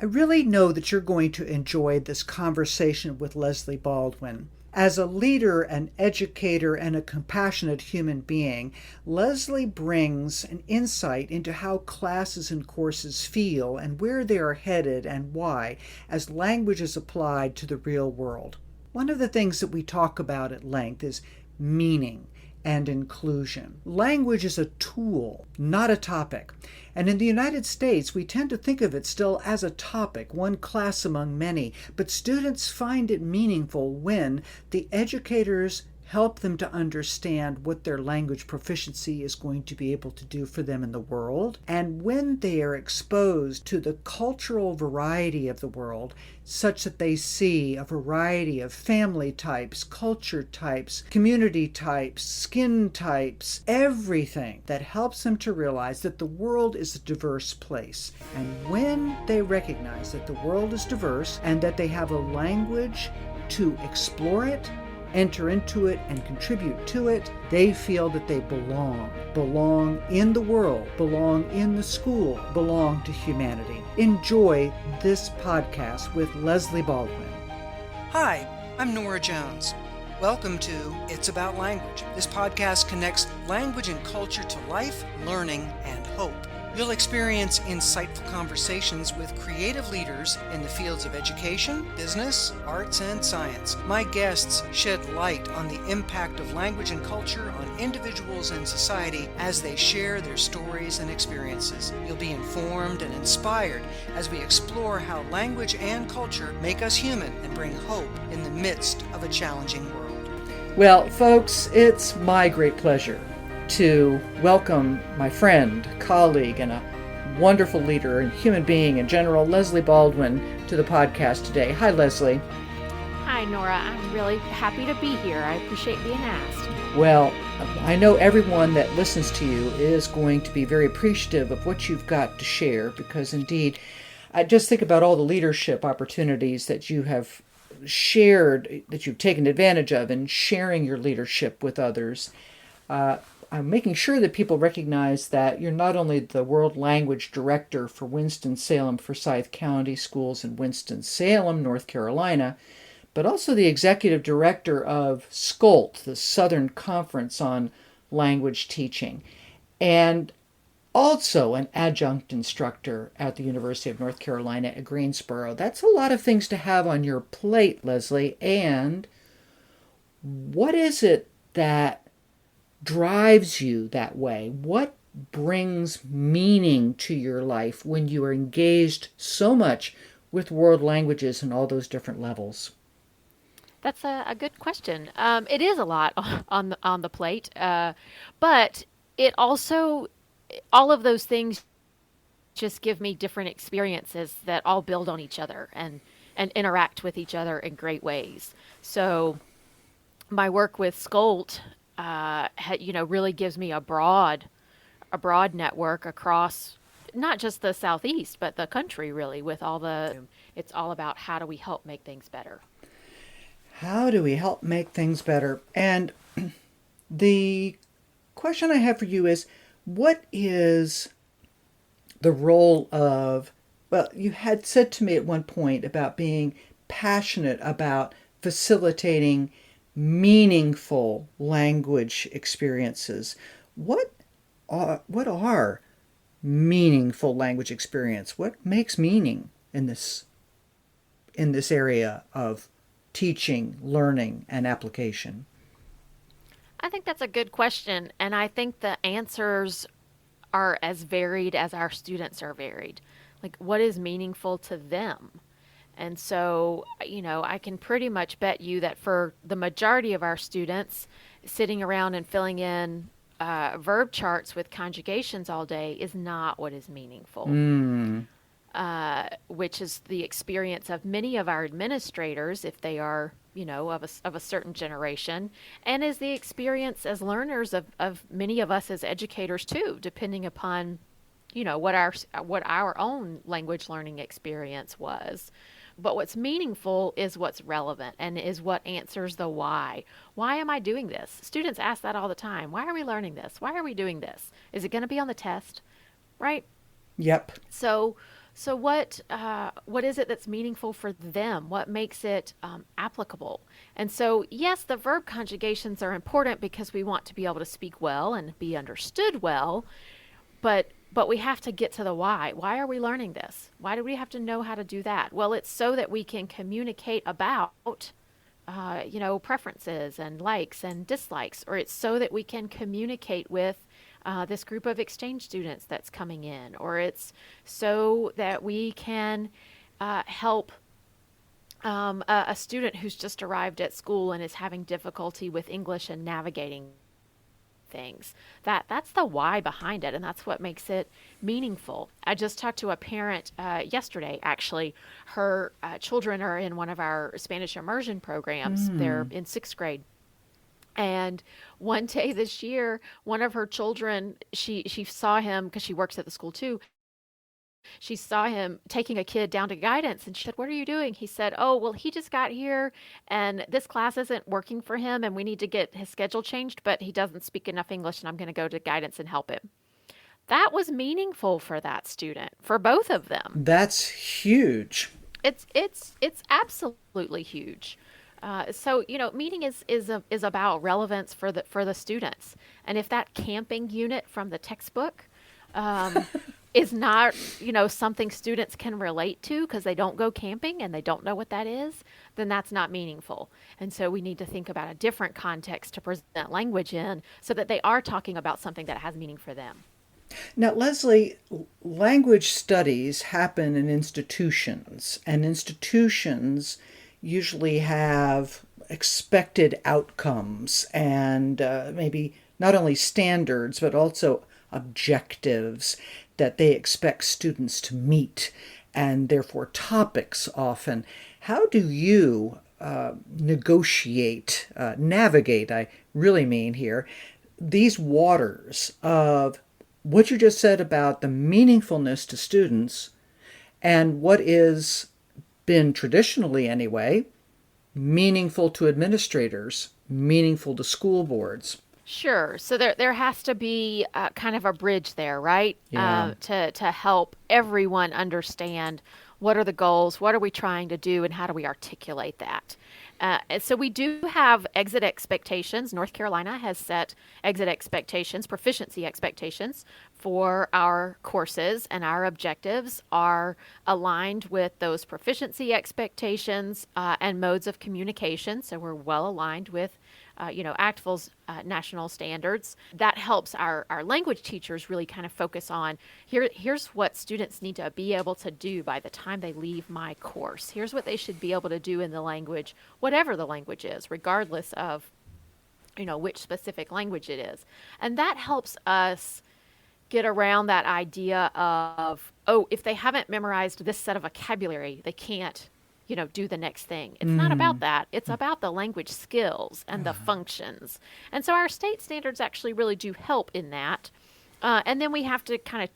I really know that you're going to enjoy this conversation with Leslie Baldwin. As a leader, an educator, and a compassionate human being, Leslie brings an insight into how classes and courses feel and where they are headed and why, as language is applied to the real world. One of the things that we talk about at length is meaning and inclusion. Language is a tool, not a topic. And in the United States, we tend to think of it still as a topic, one class among many. But students find it meaningful when the educators help them to understand what their language proficiency is going to be able to do for them in the world. And when they are exposed to the cultural variety of the world, such that they see a variety of family types, culture types, community types, skin types, everything that helps them to realize that the world is a diverse place. And when they recognize that the world is diverse and that they have a language to explore it, enter into it, and contribute to it, they feel that they belong in the world, belong in the school, belong to humanity. Enjoy this podcast with Leslie Baldwin. Hi, I'm Norah Jones. Welcome to It's About Language. This podcast connects language and culture to life, learning, and hope. You'll experience insightful conversations with creative leaders in the fields of education, business, arts, and science. My guests shed light on the impact of language and culture on individuals and society as they share their stories and experiences. You'll be informed and inspired as we explore how language and culture make us human and bring hope in the midst of a challenging world. Well, folks, it's my great pleasure to welcome my friend, colleague, and a wonderful leader and human being in general, Leslie Baldwin, to the podcast today. Hi, Leslie. Hi, Norah. I'm really happy to be here. I appreciate being asked. Well, I know everyone that listens to you is going to be very appreciative of what you've got to share, because indeed, I just think about all the leadership opportunities that you have shared, that you've taken advantage of in sharing your leadership with others. I'm making sure that people recognize that you're not only the World Language Director for Winston-Salem Forsyth County Schools in Winston-Salem, North Carolina, but also the Executive Director of SCOLT, the Southern Conference on Language Teaching, and also an adjunct instructor at the University of North Carolina at Greensboro. That's a lot of things to have on your plate, Leslie. And what is it that drives you that way? What brings meaning to your life when you are engaged so much with world languages and all those different levels? That's a good question. It is a lot on the plate, but it also, all of those things just give me different experiences that all build on each other and interact with each other in great ways. So my work with SCOLT really gives me a broad network across not just the Southeast, but the country, really, it's all about how do we help make things better. How do we help make things better? And the question I have for you is, what is the role of, well, you had said to me at one point about being passionate about facilitating meaningful language experiences. What are meaningful language experience? What makes meaning in this area of teaching, learning, and application? I think that's a good question, and I think the answers are as varied as our students are varied. Like, what is meaningful to them? And so, I can pretty much bet you that for the majority of our students, sitting around and filling in verb charts with conjugations all day is not what is meaningful, which is the experience of many of our administrators, if they are, of a certain generation, and is the experience as learners of many of us as educators too, depending upon, what our own language learning experience was. But what's meaningful is what's relevant and is what answers the why. Why am I doing this? Students ask that all the time. Why are we learning this? Why are we doing this? Is it going to be on the test? Right? Yep. So So what is it that's meaningful for them? What makes it applicable? And so yes, the verb conjugations are important because we want to be able to speak well and be understood well, but we have to get to the why. Why are we learning this? Why do we have to know how to do that? Well, it's so that we can communicate about preferences and likes and dislikes, or it's so that we can communicate with this group of exchange students that's coming in, or it's so that we can help a student who's just arrived at school and is having difficulty with English and navigating things. That's the why behind it, and that's what makes it meaningful. I just talked to a parent yesterday. Actually, her children are in one of our Spanish immersion programs. They're in sixth grade. And one day this year, one of her children, she saw him because she works at the school too. She saw him taking a kid down to guidance and she said, "What are you doing?" He said, "Oh, well, he just got here and this class isn't working for him and we need to get his schedule changed, but he doesn't speak enough English and I'm going to go to guidance and help him." That was meaningful for that student, for both of them. That's huge. It's absolutely huge. So meaning is about relevance for the students, and if that camping unit from the textbook is not something students can relate to because they don't go camping and they don't know what that is, then that's not meaningful. And so we need to think about a different context to present language in so that they are talking about something that has meaning for them. Now, Leslie, language studies happen in institutions, and institutions usually have expected outcomes and maybe not only standards, but also objectives that they expect students to meet, and therefore topics often. How do you navigate, I really mean here, these waters of what you just said about the meaningfulness to students and what is been traditionally anyway meaningful to administrators, meaningful to school boards? Sure. So there has to be kind of a bridge there, right? Yeah. To help everyone understand what are the goals, what are we trying to do, and how do we articulate that. So we do have exit expectations. North Carolina has set exit expectations, proficiency expectations for our courses, and our objectives are aligned with those proficiency expectations and modes of communication. So we're well aligned with ACTFL's national standards. That helps our language teachers really kind of focus on here's what students need to be able to do by the time they leave my course. Here's what they should be able to do in the language, whatever the language is, regardless of which specific language it is. And that helps us get around that idea of, oh, if they haven't memorized this set of vocabulary, they can't do the next thing. It's not about that. It's about the language skills and the functions. And so our state standards actually really do help in that. And then we have to kind of,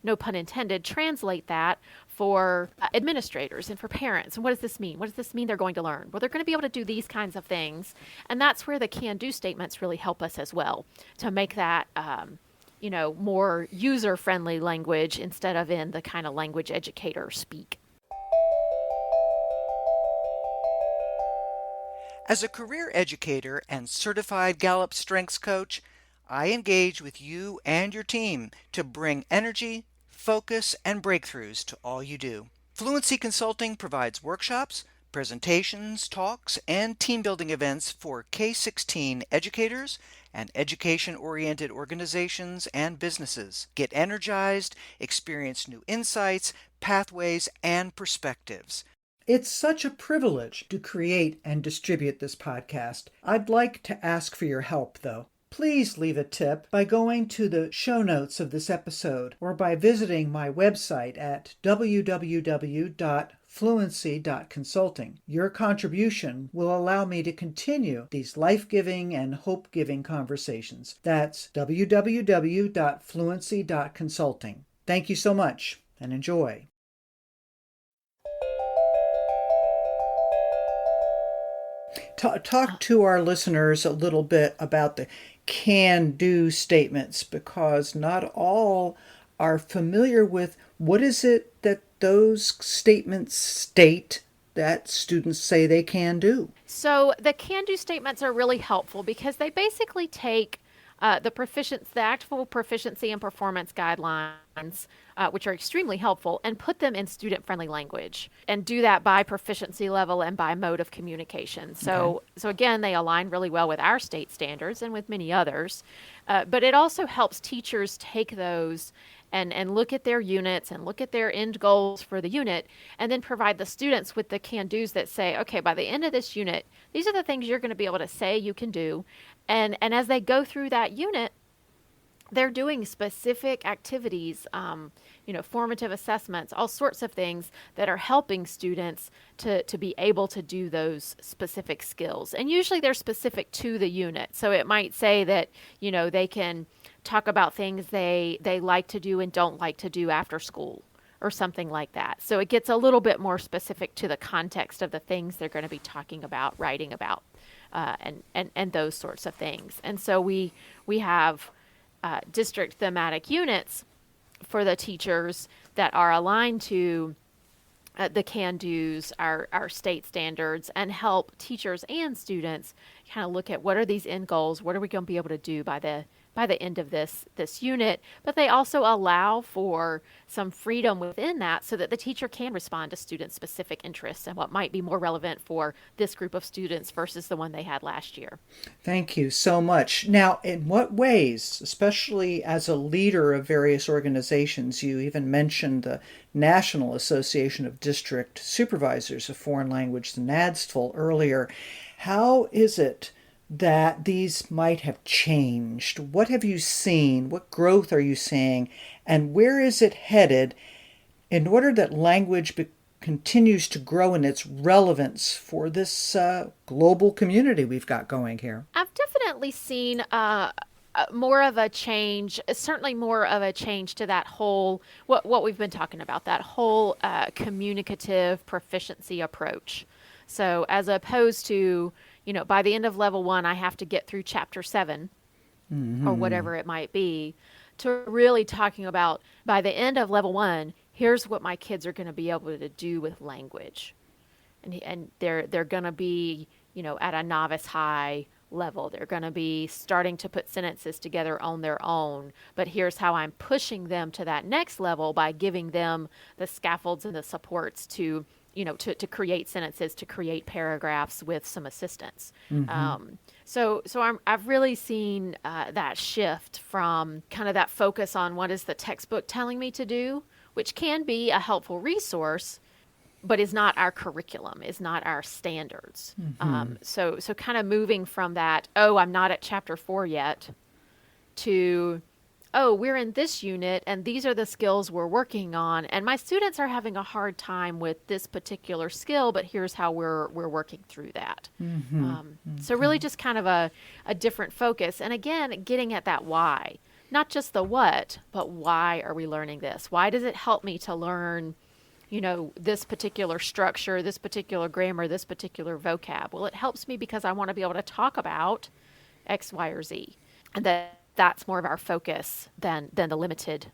no pun intended, translate that for administrators and for parents. And what does this mean? What does this mean they're going to learn? Well, they're going to be able to do these kinds of things. And that's where the can-do statements really help us as well to make that more user-friendly language instead of in the kind of language educator speak. As a career educator and certified Gallup Strengths Coach, I engage with you and your team to bring energy, focus, and breakthroughs to all you do. Fluency Consulting provides workshops, presentations, talks, and team building events for K-16 educators and education-oriented organizations and businesses. Get energized, experience new insights, pathways, and perspectives. It's such a privilege to create and distribute this podcast. I'd like to ask for your help, though. Please leave a tip by going to the show notes of this episode or by visiting my website at www.fluency.consulting. Your contribution will allow me to continue these life-giving and hope-giving conversations. That's www.fluency.consulting. Thank you so much and enjoy. Talk to our listeners a little bit about the can-do statements, because not all are familiar with what is it that those statements state that students say they can do. So the can-do statements are really helpful because they basically take the actual proficiency and performance guidelines, which are extremely helpful, and put them in student-friendly language, and do that by proficiency level and by mode of communication. So again, they align really well with our state standards and with many others. But it also helps teachers take those and look at their units and look at their end goals for the unit, and then provide the students with the can-dos that say, okay, by the end of this unit, these are the things you're going to be able to say you can do. And as they go through that unit, they're doing specific activities, formative assessments, all sorts of things that are helping students to be able to do those specific skills. And usually they're specific to the unit. So it might say that, they can talk about things they like to do and don't like to do after school or something like that. So it gets a little bit more specific to the context of the things they're going to be talking about, writing about, and those sorts of things. And so we have district thematic units for the teachers that are aligned to the can-dos, our state standards, and help teachers and students kind of look at what are these end goals, what are we going to be able to do by the end of this unit. But they also allow for some freedom within that so that the teacher can respond to student specific interests and what might be more relevant for this group of students versus the one they had last year. Thank you so much. Now, in what ways, especially as a leader of various organizations, you even mentioned the National Association of District Supervisors of Foreign Language, the NADSTFL, earlier, how is it that these might have changed? What have you seen? What growth are you seeing? And where is it headed in order that language continues to grow in its relevance for this global community we've got going here? I've definitely seen more of a change, certainly more of a change to that whole, what we've been talking about, that whole communicative proficiency approach. So as opposed to, by the end of level 1, I have to get through chapter 7 or whatever it might be, to really talking about by the end of level 1, here's what my kids are going to be able to do with language. And they're going to be, at a novice high level. They're going to be starting to put sentences together on their own. But here's how I'm pushing them to that next level by giving them the scaffolds and the supports to create sentences, to create paragraphs with some assistance. So I've really seen that shift from kind of that focus on what is the textbook telling me to do, which can be a helpful resource, but is not our curriculum, is not our standards. So kind of moving from that, I'm not at chapter 4 yet, to we're in this unit and these are the skills we're working on, and my students are having a hard time with this particular skill, but here's how we're working through that. So really just kind of a different focus. And again, getting at that why, not just the what, but why are we learning this? Why does it help me to learn, this particular structure, this particular grammar, this particular vocab? Well, it helps me because I want to be able to talk about X, Y, or Z. And that's more of our focus than the limited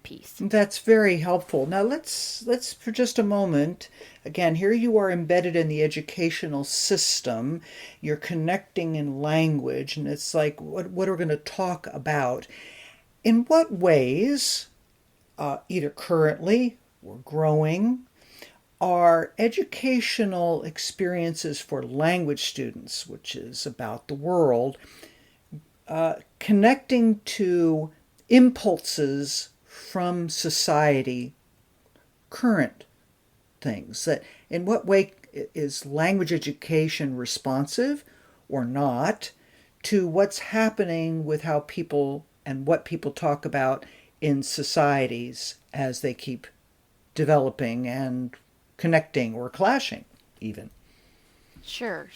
piece. That's very helpful. Now let's for just a moment, again, here you are embedded in the educational system. You're connecting in language, and it's like what we're going to talk about. In what ways, either currently or growing, are educational experiences for language students, which is about the world, connecting to impulses from society, current things? That in what way is language education responsive or not to what's happening with how people and what people talk about in societies as they keep developing and connecting or clashing even? Sure.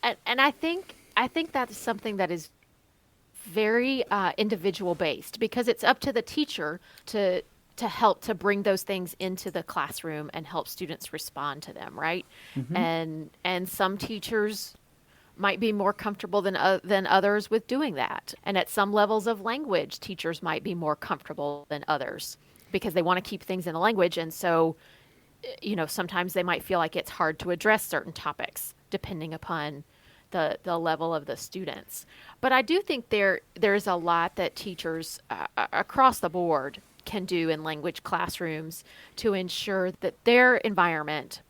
And I think that's something that is very individual based, because it's up to the teacher to help to bring those things into the classroom and help students respond to them, right? And some teachers might be more comfortable than others with doing that. And at some levels of language, teachers might be more comfortable than others because they want to keep things in the language. And so, sometimes they might feel like it's hard to address certain topics depending upon the level of the students. But I do think there's a lot that teachers across the board can do in language classrooms to ensure that their environment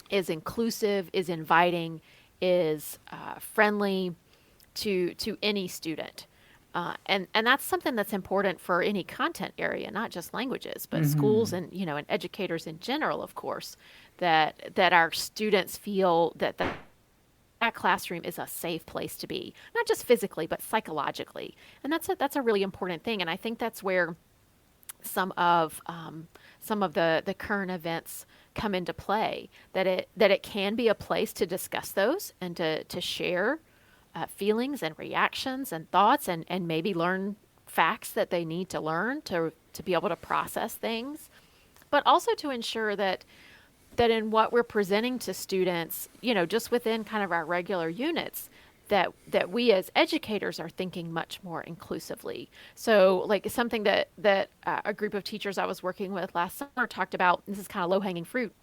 is inclusive, is inviting, is friendly to any student. And that's something that's important for any content area, not just languages, but schools and and educators in general, of course, that our students feel that that classroom is a safe place to be, not just physically but psychologically. And that's a really important thing. And I think that's where some of the current events come into play. That it can be a place to discuss those and to share feelings and reactions and thoughts and maybe learn facts that they need to learn to be able to process things, but also to ensure that in what we're presenting to students, just within kind of our regular units, that we as educators are thinking much more inclusively. So like something that a group of teachers I was working with last summer talked about, this is kind of low-hanging fruit,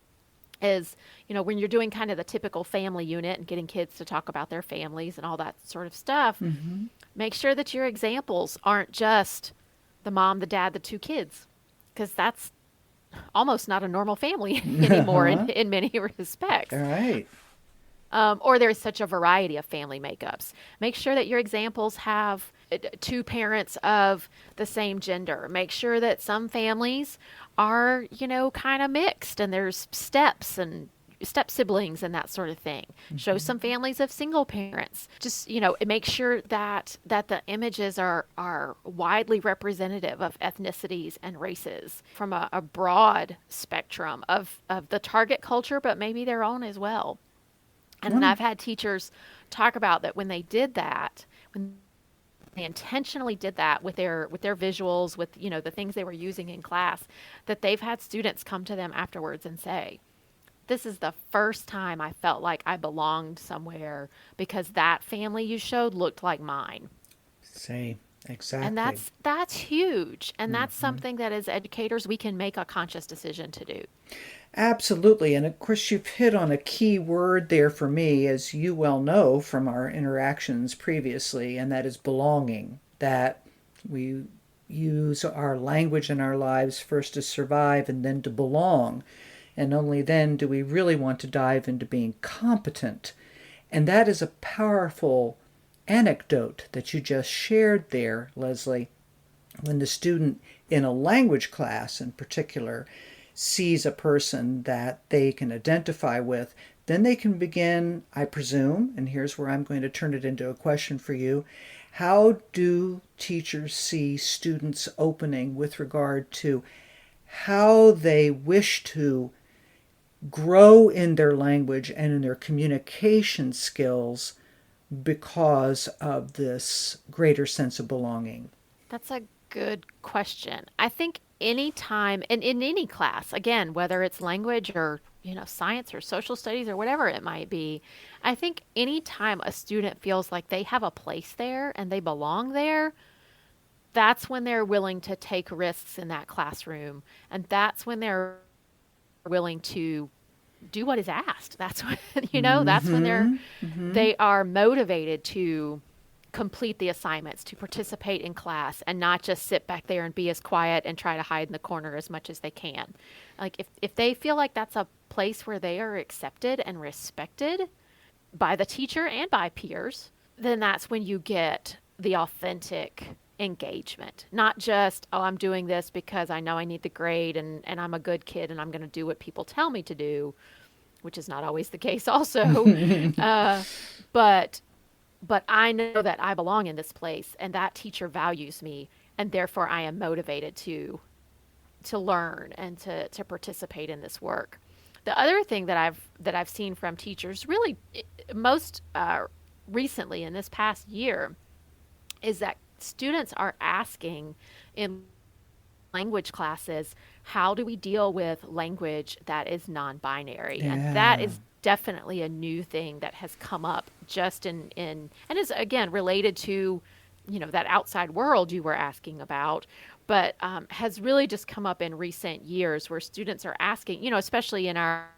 is, when you're doing kind of the typical family unit and getting kids to talk about their families and all that sort of stuff, make sure that your examples aren't just the mom, the dad, the two kids, because that's almost not a normal family anymore in many respects. All right. Or there's such a variety of family makeups. Make sure that your examples have two parents of the same gender. Make sure that some families are, kind of mixed and there's steps and step siblings and that sort of thing. Show some families of single parents. Just, make sure that the images are widely representative of ethnicities and races from a broad spectrum of the target culture, but maybe their own as well. And I've had teachers talk about that when they did that, when they intentionally did that with their visuals, with the things they were using in class, that they've had students come to them afterwards and say, "This is the first time I felt like I belonged somewhere because that family you showed looked like mine." Say exactly. And that's huge, and that's something that as educators we can make a conscious decision to do. Absolutely. And of course, you've hit on a key word there for me, as you well know from our interactions previously, and that is belonging. That we use our language in our lives first to survive and then to belong. And only then do we really want to dive into being competent. And that is a powerful anecdote that you just shared there, Leslie. When the student in a language class in particular sees a person that they can identify with, then they can begin, I presume, and here's where I'm going to turn it into a question for you. How do teachers see students opening with regard to how they wish to grow in their language and in their communication skills because of this greater sense of belonging? That's a good question. I think any time and in any class, again, whether it's language or science or social studies or whatever it might be, I think any time a student feels like they have a place there and they belong there, that's when they're willing to take risks in that classroom, and that's when they're willing to do what is asked. That's when that's when they are motivated to complete the assignments, to participate in class, and not just sit back there and be as quiet and try to hide in the corner as much as they can. Like if they feel like that's a place where they are accepted and respected by the teacher and by peers, then that's when you get the authentic engagement. Not just, oh, I'm doing this because I know I need the grade and I'm a good kid and I'm going to do what people tell me to do, which is not always the case also. But I know that I belong in this place and that teacher values me, and therefore I am motivated to learn and to participate in this work. The other thing that I've seen from teachers really most recently in this past year is that students are asking in language classes, how do we deal with language that is non-binary? Yeah. And definitely a new thing that has come up just in and is again related to, that outside world you were asking about, but has really just come up in recent years where students are asking, especially in our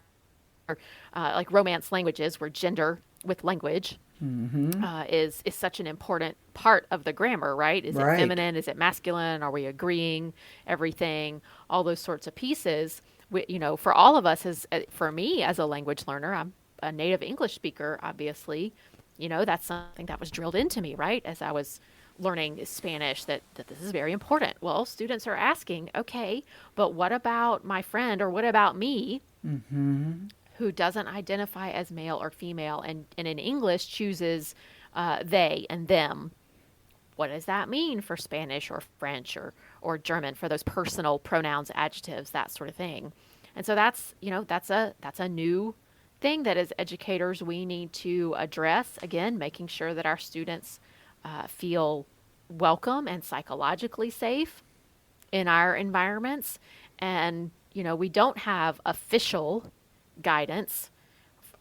like Romance languages where gender with language is such an important part of the grammar, right? Is it Right. feminine? Is it masculine? Are we agreeing? Everything, all those sorts of pieces. For all of us, for me as a language learner, I'm a native English speaker, obviously. That's something that was drilled into me, right? As I was learning Spanish, that this is very important. Well, students are asking, okay, but what about my friend or what about me? Who doesn't identify as male or female and in English chooses they and them. What does that mean for Spanish or French or German for those personal pronouns, adjectives, that sort of thing? And so that's a new thing that as educators we need to address. Again, making sure that our students feel welcome and psychologically safe in our environments. And we don't have official guidance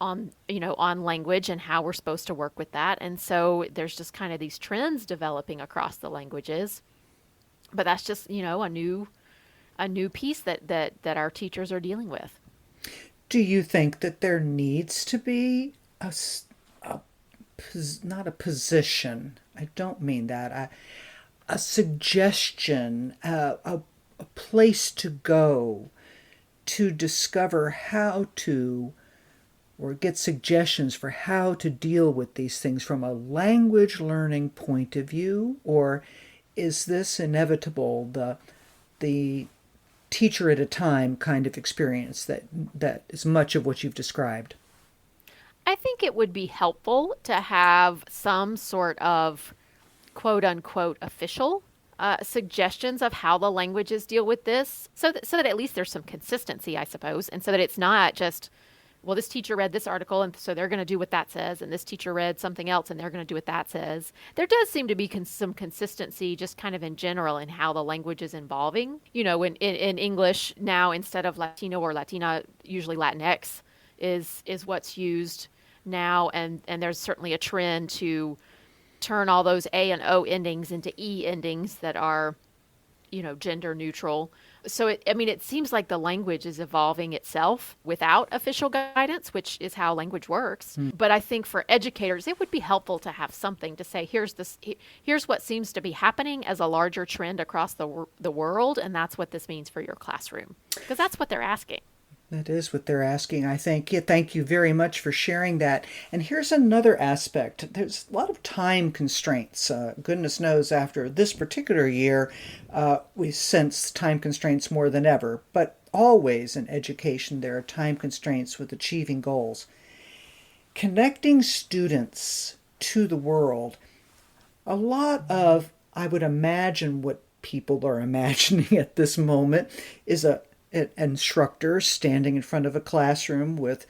on language and how we're supposed to work with that. And so there's just kind of these trends developing across the languages. But that's just, a new piece that our teachers are dealing with. Do you think that there needs to be not a position? I don't mean that. A suggestion, a place to go to discover how to, or get suggestions for how to deal with these things from a language learning point of view? Or is this inevitable, the teacher at a time kind of experience that is much of what you've described? I think it would be helpful to have some sort of quote unquote official suggestions of how the languages deal with this, so that at least there's some consistency, I suppose, and so that it's not just, well, this teacher read this article and so they're going to do what that says, and this teacher read something else and they're going to do what that says. There does seem to be some consistency just kind of in general in how the language is evolving. In English now, instead of Latino or Latina, usually Latinx is what's used now, and there's certainly a trend to turn all those A and O endings into E endings that are, gender neutral. So it seems like the language is evolving itself without official guidance, which is how language works. But I think for educators, it would be helpful to have something to say, here's what seems to be happening as a larger trend across the world, and that's what this means for your classroom. Because that's what they're asking. That is what they're asking, I think. Yeah, thank you very much for sharing that. And here's another aspect. There's a lot of time constraints. Goodness knows after this particular year, we sense time constraints more than ever. But always in education, there are time constraints with achieving goals. Connecting students to the world, a lot of, I would imagine what people are imagining at this moment is an instructor standing in front of a classroom with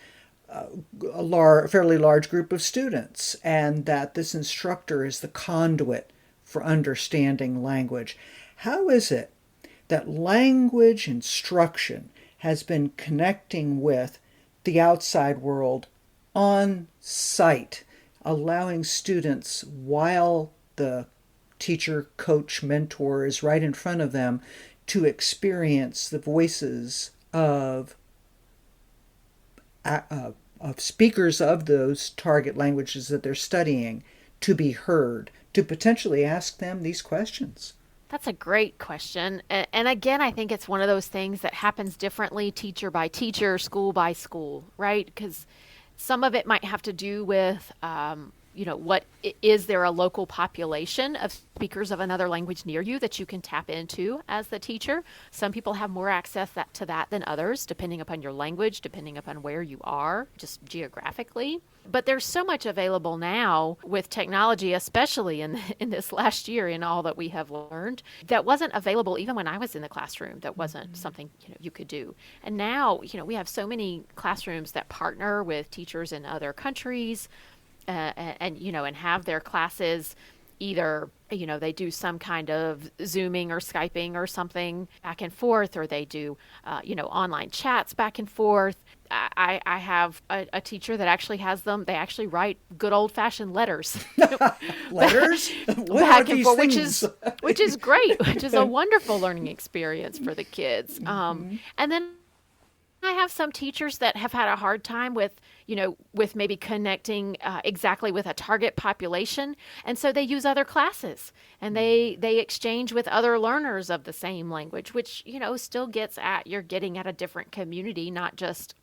a fairly large group of students, and that this instructor is the conduit for understanding language. How is it that language instruction has been connecting with the outside world on site, allowing students, while the teacher, coach, mentor is right in front of them, to experience the voices of speakers of those target languages that they're studying, to be heard, to potentially ask them these questions? That's a great question. And again, I think it's one of those things that happens differently, teacher by teacher, school by school, right? Because some of it might have to do with, what is there a local population of speakers of another language near you that you can tap into as the teacher? Some people have more access to that than others, depending upon your language, depending upon where you are, just geographically. But there's so much available now with technology, especially in this last year, in all that we have learned, that wasn't available even when I was in the classroom. That wasn't something you could do. And now, we have so many classrooms that partner with teachers in other countries, and have their classes either, they do some kind of Zooming or Skyping or something back and forth, or they do, online chats back and forth. I have a teacher that actually has them. They actually write good old fashioned letters Letters? What are back and these forth, things? which is great, which is a wonderful learning experience for the kids. And then I have some teachers that have had a hard time with, with maybe connecting exactly with a target population, and so they use other classes and they exchange with other learners of the same language, which still gets at you're getting at a different community, not just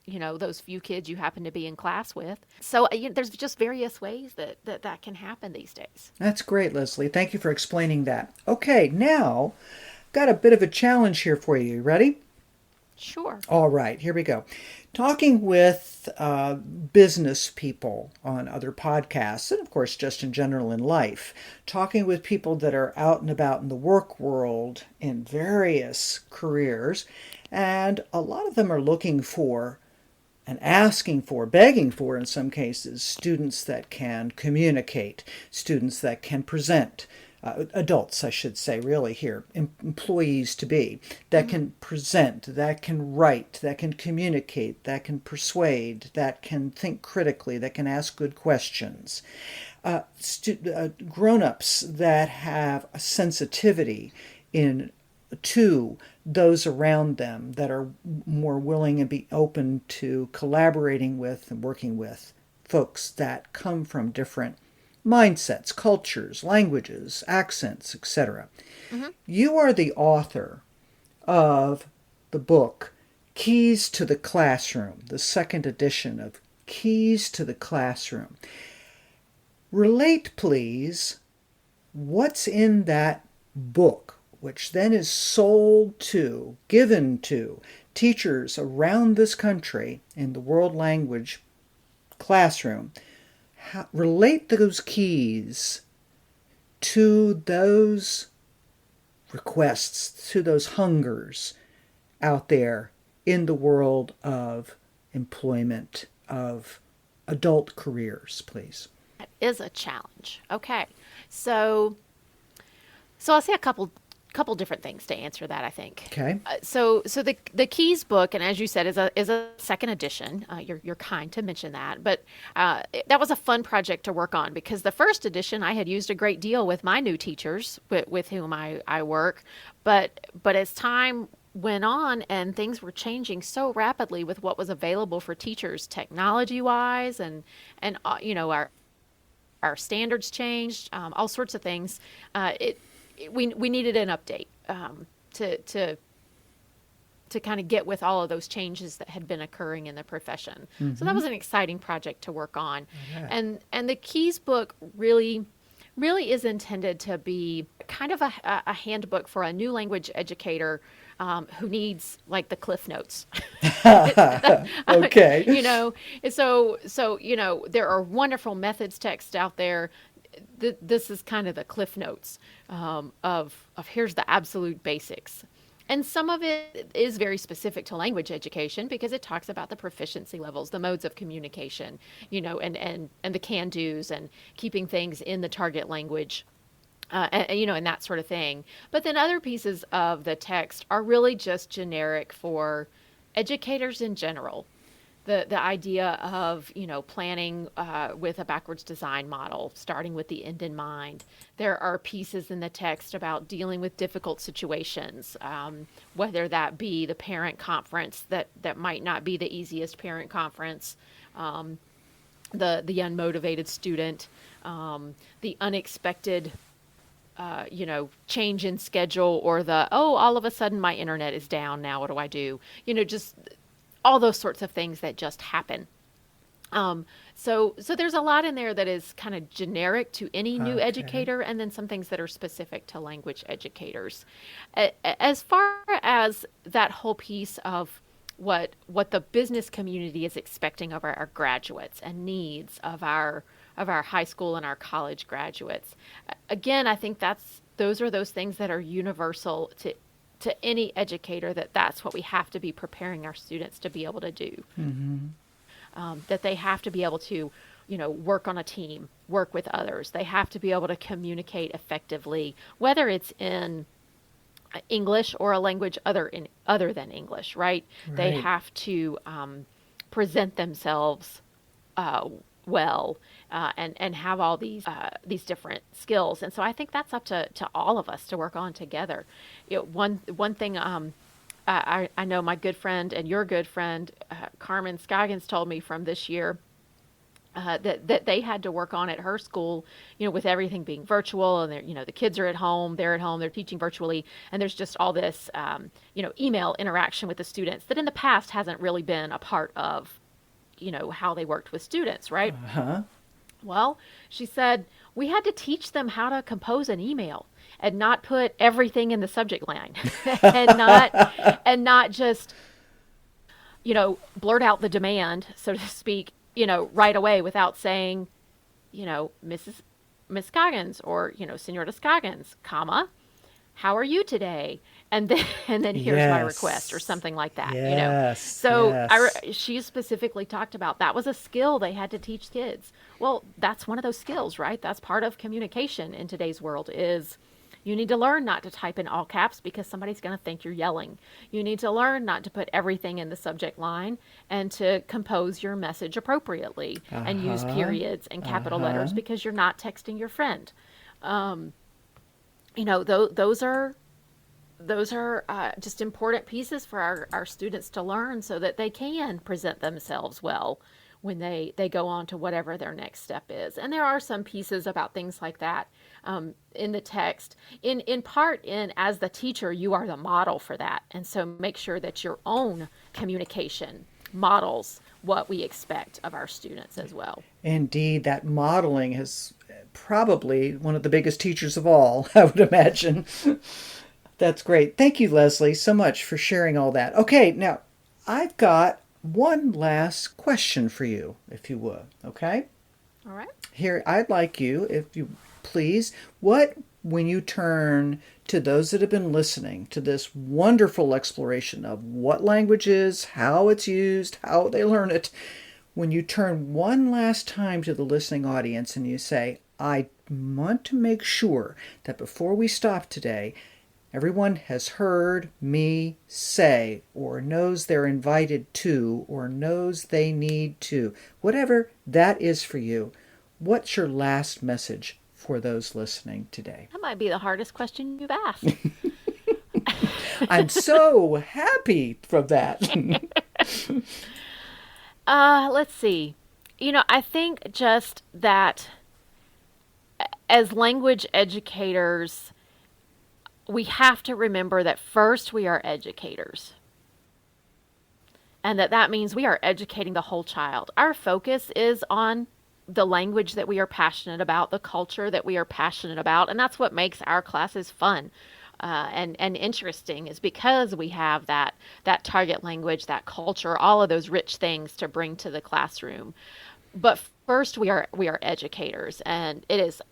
those few kids you happen to be in class with. So there's just various ways that can happen these days. That's great, Leslie. Thank you for explaining that. Okay, now got a bit of a challenge here for you. You ready? Sure. All right, here we go. Talking with business people on other podcasts, and of course, just in general in life, talking with people that are out and about in the work world in various careers, and a lot of them are looking for and asking for, begging for in some cases, students that can communicate, students that can present, adults, I should say, really here, employees to be, that can present, that can write, that can communicate, that can persuade, that can think critically, that can ask good questions. Grown-ups that have a sensitivity to those around them, that are more willing and be open to collaborating with and working with folks that come from different mindsets, cultures, languages, accents, etc. You are the author of the book Keys to the Classroom, the second edition of Keys to the Classroom. Relate, please, what's in that book, which then is sold to, given to teachers around this country in the world language classroom. Relate those keys to those requests, to those hungers out there in the world of employment, of adult careers, please. That is a challenge. Okay. So I'll say a couple different things to answer that, I think. Okay. So the Keys book, and as you said, is a second edition. You're kind to mention that, but that was a fun project to work on, because the first edition I had used a great deal with my new teachers with whom I work, but as time went on and things were changing so rapidly with what was available for teachers technology wise, and our standards changed, all sorts of things. We needed an update to kind of get with all of those changes that had been occurring in the profession. So that was an exciting project to work on. Okay. And the Keys book really is intended to be kind of a handbook for a new language educator who needs like the Cliff Notes. Okay. So there are wonderful methods text out there. This is kind of the Cliff Notes of here's the absolute basics. And some of it is very specific to language education, because it talks about the proficiency levels, the modes of communication, and the can-dos, and keeping things in the target language, and that sort of thing. But then other pieces of the text are really just generic for educators in general. The idea of, planning with a backwards design model, starting with the end in mind. There are pieces in the text about dealing with difficult situations, whether that be the parent conference that might not be the easiest parent conference, the unmotivated student, the unexpected change in schedule, or all of a sudden my internet is down, now what do I do? Just all those sorts of things that just happen. So there's a lot in there that is kind of generic to any new educator, and then some things that are specific to language educators. As far as that whole piece of what the business community is expecting of our graduates and needs of our high school and our college graduates, again, I think those are those things that are universal to any educator, that's what we have to be preparing our students to be able to do. That they have to be able to, work on a team, work with others. They have to be able to communicate effectively, whether it's in English or a language other than English, right? They have to present themselves well, and have all these different skills. And so I think that's up to all of us to work on together. One thing, I know my good friend and your good friend, Carmen Scoggins, told me from this year, that they had to work on at her school, with everything being virtual, and the kids are at home, they're teaching virtually, and there's just all this, email interaction with the students that in the past hasn't really been a part of, how they worked with students, right? Uh-huh. Well, she said we had to teach them how to compose an email and not put everything in the subject line, and not just, blurt out the demand, so to speak, right away without saying, Miss Scoggins, or, Senora Scoggins, comma, how are you today? And then here's my request, or something like that, Yes. So Yes. she specifically talked about that was a skill they had to teach kids. Well, that's one of those skills, right? That's part of communication in today's world. Is you need to learn not to type in all caps because somebody's going to think you're yelling. You need to learn not to put everything in the subject line, and to compose your message appropriately, and use periods and capital letters because you're not texting your friend. Those are just important pieces for our students to learn, so that they can present themselves well when they go on to whatever their next step is. And there are some pieces about things like that in the text. In part, as the teacher, you are the model for that. And so make sure that your own communication models what we expect of our students as well. Indeed, that modeling is probably one of the biggest teachers of all, I would imagine. That's great. Thank you, Leslie, so much for sharing all that. Okay, now I've got one last question for you, if you would. Okay? All right. Here, I'd like you, if you please, when you turn to those that have been listening to this wonderful exploration of what language is, how it's used, how they learn it, when you turn one last time to the listening audience and you say, I want to make sure that before we stop today, everyone has heard me say, or knows they're invited to, or knows they need to, whatever that is for you, what's your last message for those listening today? That might be the hardest question you've asked. I'm so happy from that. Let's see. I think just that as language educators, we have to remember that first we are educators, and that means we are educating the whole child. Our focus is on the language that we are passionate about, the culture that we are passionate about, and that's what makes our classes fun and interesting, is because we have that target language, that culture, all of those rich things to bring to the classroom. But first we are educators, and it's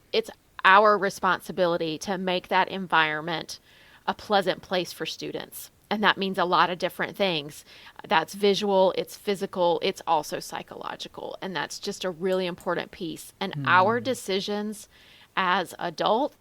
our responsibility to make that environment a pleasant place for students. And that means a lot of different things. That's visual, it's physical, it's also psychological. And that's just a really important piece. And our decisions as adults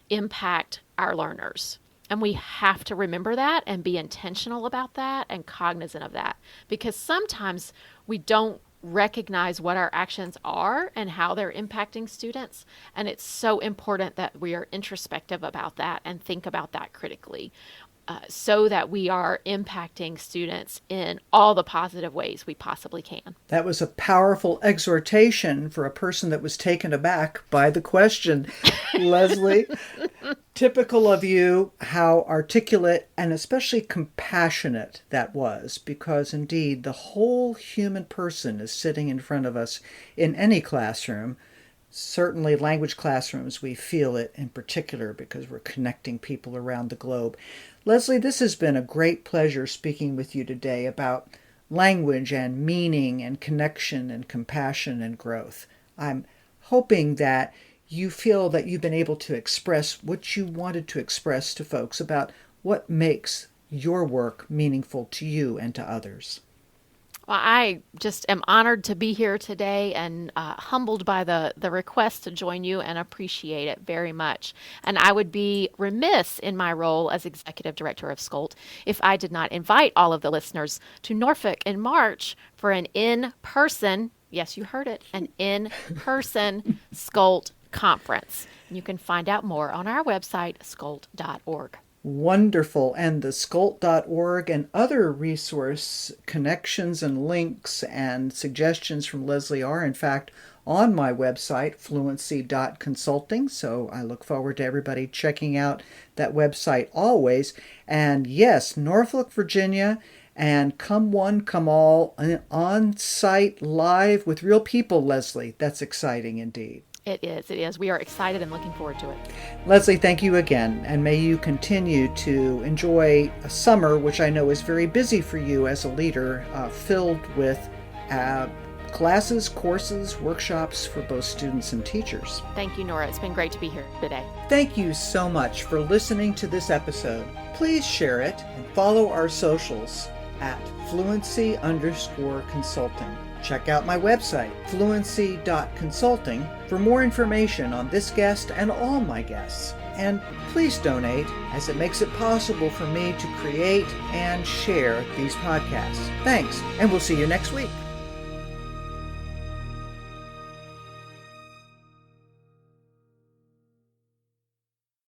impact our learners. And we have to remember that and be intentional about that and cognizant of that. Because sometimes we don't recognize what our actions are and how they're impacting students. And it's so important that we are introspective about that and think about that critically, so that we are impacting students in all the positive ways we possibly can. That was a powerful exhortation for a person that was taken aback by the question, Leslie. Typical of you, how articulate and especially compassionate that was, because indeed the whole human person is sitting in front of us in any classroom. Certainly language classrooms, we feel it in particular because we're connecting people around the globe. Leslie, this has been a great pleasure speaking with you today about language and meaning and connection and compassion and growth. I'm hoping that you feel that you've been able to express what you wanted to express to folks about what makes your work meaningful to you and to others. Well, I just am honored to be here today and humbled by the request to join you and appreciate it very much. And I would be remiss in my role as Executive Director of SCOLT if I did not invite all of the listeners to Norfolk in March for an in-person, yes, you heard it, an in-person SCOLT conference. And you can find out more on our website, scolt.org. Wonderful. And the SCOLT.org and other resource connections and links and suggestions from Leslie are, in fact, on my website, fluency.consulting. So I look forward to everybody checking out that website always. And yes, Norfolk, Virginia, and come one, come all, on site, live with real people, Leslie. That's exciting indeed. It is. It is. We are excited and looking forward to it. Leslie, thank you again, and may you continue to enjoy a summer, which I know is very busy for you as a leader, filled with classes, courses, workshops for both students and teachers. Thank you, Norah. It's been great to be here today. Thank you so much for listening to this episode. Please share it and follow our socials at fluency_consulting. Check out my website, fluency.consulting, for more information on this guest and all my guests. And please donate, as it makes it possible for me to create and share these podcasts. Thanks, and we'll see you next week.